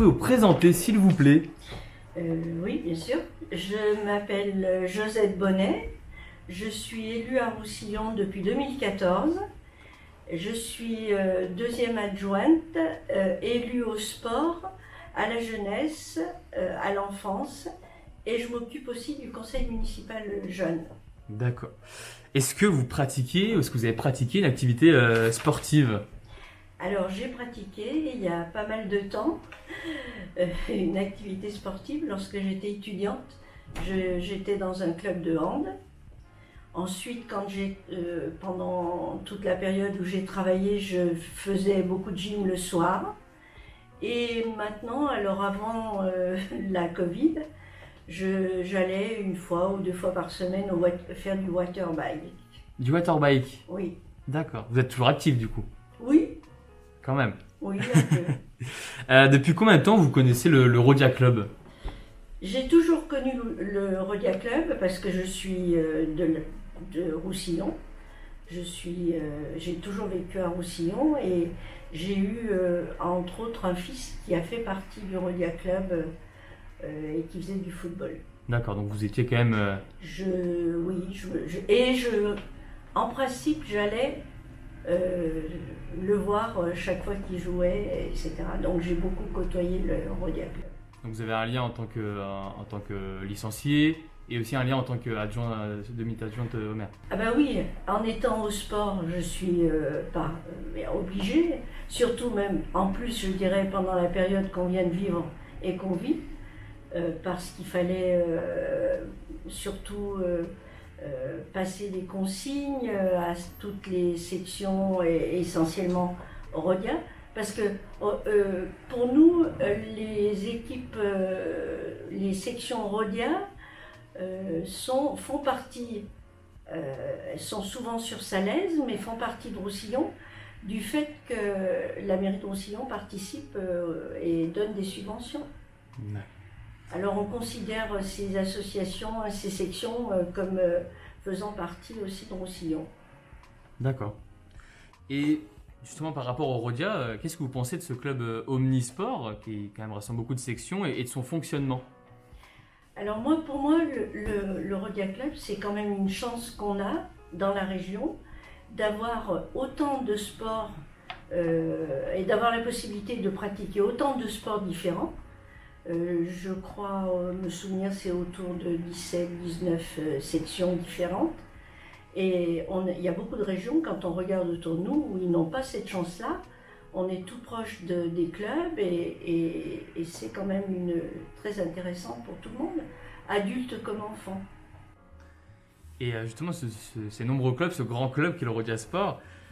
vous présenter, s'il vous plaît? Oui, bien sûr. Je m'appelle Josette Bonnet. Je suis élue à Roussillon depuis 2014. Je suis deuxième adjointe, élue au sport, à la jeunesse, à l'enfance, et je m'occupe aussi du conseil municipal jeune. D'accord. Est-ce que vous pratiquez, ou est-ce que vous avez pratiqué une activité sportive? Alors j'ai pratiqué il y a pas mal de temps une activité sportive lorsque j'étais étudiante. J'étais dans un club de hand. Ensuite, pendant toute la période où j'ai travaillé, je faisais beaucoup de gym le soir. Et maintenant, alors avant la Covid, j'allais une fois ou deux fois par semaine faire du waterbike. Du waterbike? Oui. D'accord. Vous êtes toujours actif du coup? Oui, Quand même. oui, un peu. Depuis combien de temps vous connaissez le Rhodia Club? J'ai toujours connu le Rhodia Club parce que je suis de Roussillon. J'ai toujours vécu à Roussillon et j'ai eu entre autres un fils qui a fait partie du Rhodia Club et qui faisait du football. D'accord, donc vous étiez quand même... En principe, j'allais le voir chaque fois qu'il jouait, etc. Donc j'ai beaucoup côtoyé le Rhodia Club. Donc vous avez un lien en tant que licencié et aussi un lien en tant qu'adjoint, demi-adjointe au maire. Ah ben oui, en étant au sport, je suis pas obligée, surtout même, en plus je dirais pendant la période qu'on vient de vivre et qu'on vit, parce qu'il fallait surtout passer des consignes à toutes les sections et essentiellement Rhodia. Parce que pour nous, les équipes, les sections Rhodia font partie, elles sont souvent sur Salaise, mais font partie de Roussillon, du fait que la mairie de Roussillon participe et donne des subventions. Ouais. Alors on considère ces associations, ces sections comme faisant partie aussi de Roussillon. D'accord. Et justement par rapport au Rhodia, qu'est-ce que vous pensez de ce club omnisport qui quand même rassemble beaucoup de sections et de son fonctionnement? Alors pour moi, le Rhodia Club, c'est quand même une chance qu'on a dans la région d'avoir autant de sports et d'avoir la possibilité de pratiquer autant de sports différents. Je crois me souvenir, c'est autour de 17-19 sections différentes. Et il y a beaucoup de régions, quand on regarde autour de nous, où ils n'ont pas cette chance-là. On est tout proche des clubs et c'est quand même très intéressant pour tout le monde, adultes comme enfants. Et justement, ces nombreux clubs, ce grand club qu'est le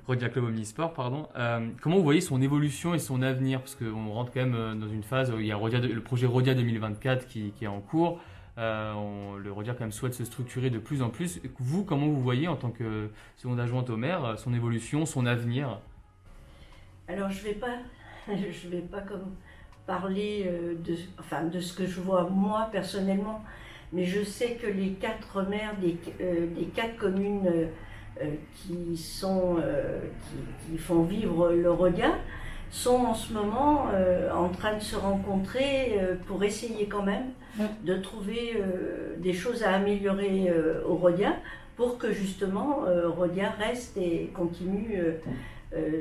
Rhodia Club Omnisport, pardon, comment vous voyez son évolution et son avenir? Parce qu'on rentre quand même dans une phase où il y a le projet Rhodia 2024 qui est en cours. Le Rhodia quand même souhaite se structurer de plus en plus. Vous, comment vous voyez en tant que seconde adjointe au maire, son évolution, son avenir? Alors je vais pas comme parler de ce que je vois moi personnellement, mais je sais que les 4 maires des 4 communes qui font vivre le Rhodia sont en ce moment en train de se rencontrer pour essayer quand même de trouver des choses à améliorer au Rhodia pour que justement Rhodia reste et continue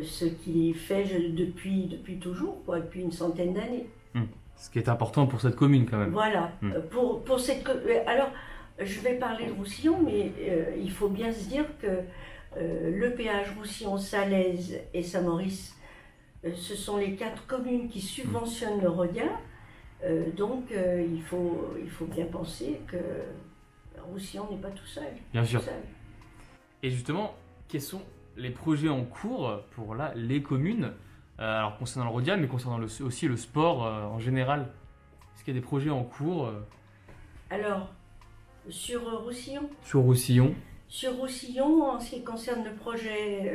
ce qu'il fait depuis toujours, depuis une centaine d'années. Ce qui est important pour cette commune quand même. Voilà. Pour cette alors, je vais parler de Roussillon, mais il faut bien se dire que le péage Roussillon, Salaise et Saint-Maurice, ce sont les 4 communes qui subventionnent le Rhodia. Donc il faut bien penser que Roussillon n'est pas tout seul. Bien sûr. Et justement, quels sont les projets en cours pour les communes, alors concernant le Rhodia, mais concernant aussi le sport en général? Est-ce qu'il y a des projets en cours Alors, sur Roussillon Sur Roussillon. Sur Roussillon, en ce qui concerne le projet,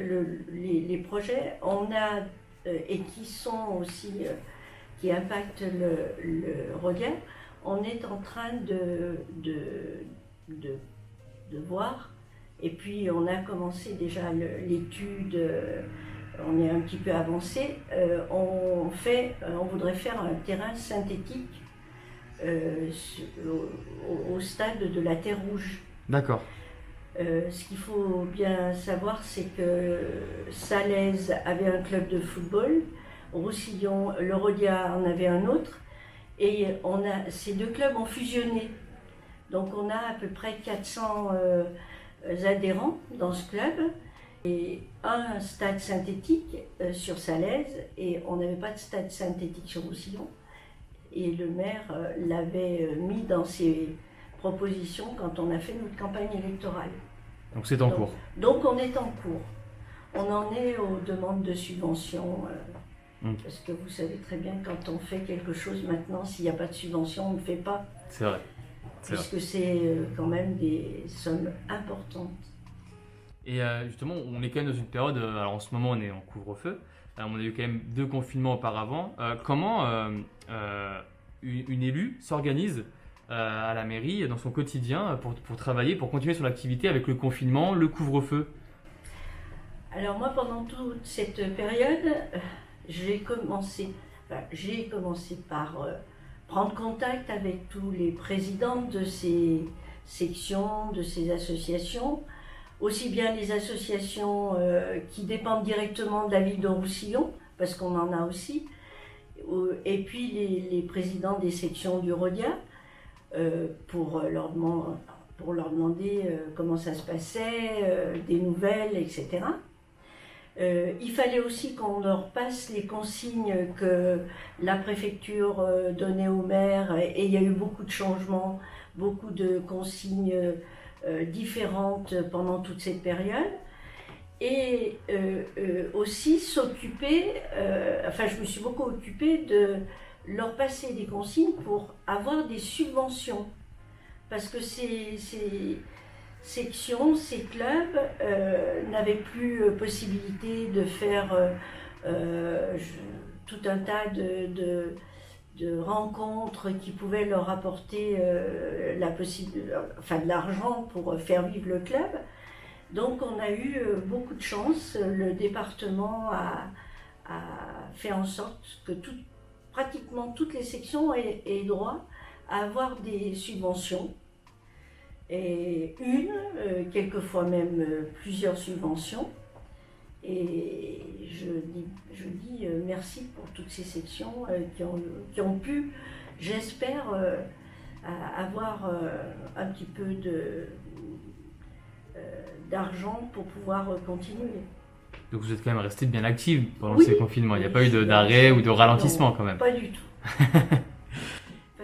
les projets, on a et qui sont aussi qui impactent le Rhodia, on est en train de voir. Et puis on a commencé déjà l'étude on est un petit peu avancé, on voudrait faire un terrain synthétique au stade de la Terre Rouge. D'accord. Ce qu'il faut bien savoir, c'est que Salaise avait un club de football, Roussillon, le Rhodia en avait un autre, et ces deux clubs ont fusionné. Donc on a à peu près 400 adhérents dans ce club, et un stade synthétique sur Salaise, et on n'avait pas de stade synthétique sur Roussillon. Et le maire l'avait mis dans ses propositions quand on a fait notre campagne électorale. Donc c'est en cours. Donc on est en cours. On en est aux demandes de subventions, parce que vous savez très bien, quand on fait quelque chose maintenant, s'il n'y a pas de subvention, on ne le fait pas. C'est vrai. Puisque c'est quand même des sommes importantes. Et justement, on est quand même dans une période, alors en ce moment on est en couvre-feu, on a eu quand même 2 confinements auparavant. Comment une élue s'organise à la mairie dans son quotidien pour travailler, pour continuer son activité avec le confinement, le couvre-feu? Alors moi, pendant toute cette période, j'ai commencé par prendre contact avec tous les présidents de ces sections, de ces associations, aussi bien les associations qui dépendent directement de la ville de Roussillon, parce qu'on en a aussi, et puis les présidents des sections du Rhodia, pour leur demander comment ça se passait, des nouvelles, etc. Il fallait aussi qu'on leur passe les consignes que la préfecture donnait au maire, et il y a eu beaucoup de changements, beaucoup de consignes différentes pendant toute cette période. Et aussi s'occuper, je me suis beaucoup occupée de leur passer des consignes pour avoir des subventions. Parce que ces sections, ces clubs n'avaient plus possibilité de faire tout un tas de rencontres qui pouvaient leur apporter de l'argent pour faire vivre le club. Donc on a eu beaucoup de chance. Le département a fait en sorte que pratiquement toutes les sections aient droit à avoir des subventions. Et quelquefois même plusieurs subventions. Et je dis merci pour toutes ces sections qui ont pu, j'espère, avoir un petit peu d'argent pour pouvoir continuer. Donc vous êtes quand même resté bien active pendant ces confinements, il n'y a pas eu d'arrêt ou de ralentissement quand même? Pas du tout.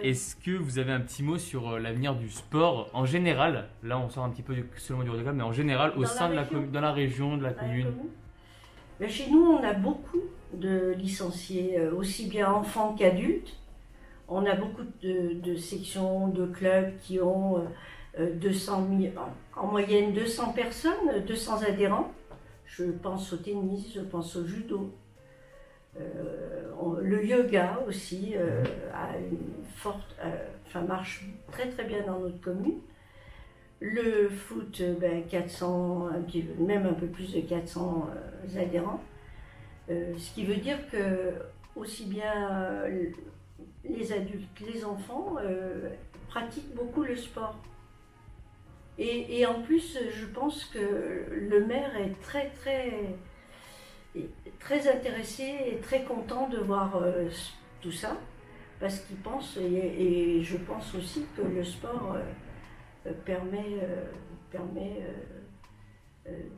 Est-ce que vous avez un petit mot sur l'avenir du sport en général? Là, on sort un petit peu seulement du Rhodia, mais en général, au sein dans la région, de la commune. Mais chez nous, on a beaucoup de licenciés, aussi bien enfants qu'adultes. On a beaucoup de sections, de clubs qui ont 200 000, en moyenne 200 personnes, 200 adhérents. Je pense au tennis, je pense au judo. Le yoga aussi a une forte, marche très très bien dans notre commune. Le foot, 400, même un peu plus de 400 adhérents. Ce qui veut dire que aussi bien les adultes, les enfants pratiquent beaucoup le sport. Et en plus, je pense que le maire est très intéressé et très content de voir tout ça, parce qu'il pense, et je pense aussi que le sport permet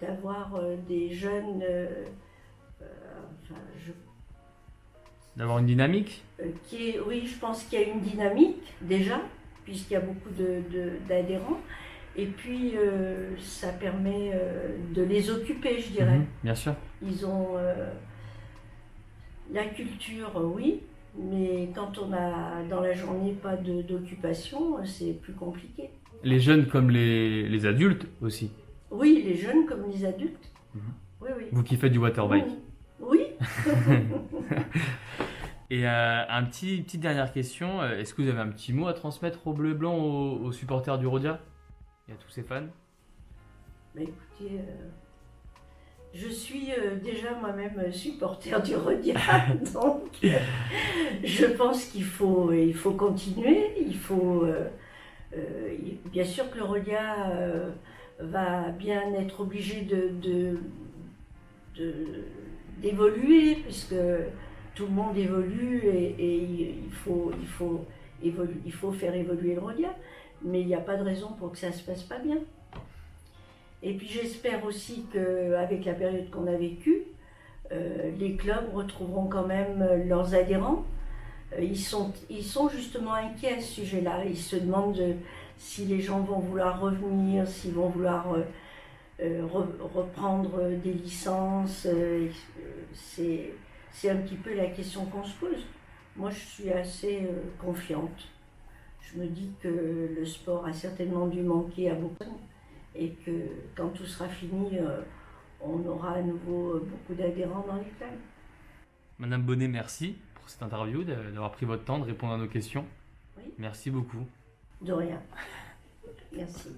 d'avoir des jeunes, d'avoir une dynamique oui, je pense qu'il y a une dynamique déjà, puisqu'il y a beaucoup d'adhérents. Et puis, ça permet de les occuper, je dirais. Bien sûr. Ils ont la culture, oui, mais quand on a dans la journée pas d'occupation, c'est plus compliqué. Les jeunes comme les adultes aussi? Oui, les jeunes comme les adultes. Oui, oui. Vous qui faites du waterbike? Oui. Et petite dernière question, est-ce que vous avez un petit mot à transmettre au bleu et blanc aux supporters du Rhodia et à tous ces fans? Écoutez, Je suis déjà moi-même supporter du Rhodia, donc je pense il faut continuer. Bien sûr que le Rhodia va bien être obligé d'évoluer, puisque tout le monde évolue et il faut faire évoluer le Rhodia, mais il n'y a pas de raison pour que ça ne se passe pas bien. Et puis j'espère aussi qu'avec la période qu'on a vécue, les clubs retrouveront quand même leurs adhérents. Ils sont justement inquiets à ce sujet-là. Ils se demandent si les gens vont vouloir revenir, s'ils vont vouloir reprendre des licences. C'est un petit peu la question qu'on se pose. Moi, je suis assez confiante. Je me dis que le sport a certainement dû manquer à beaucoup et que quand tout sera fini, on aura à nouveau beaucoup d'adhérents dans les clubs. Madame Bonnet, merci pour cette interview, d'avoir pris votre temps de répondre à nos questions. Oui. Merci beaucoup. De rien. Merci.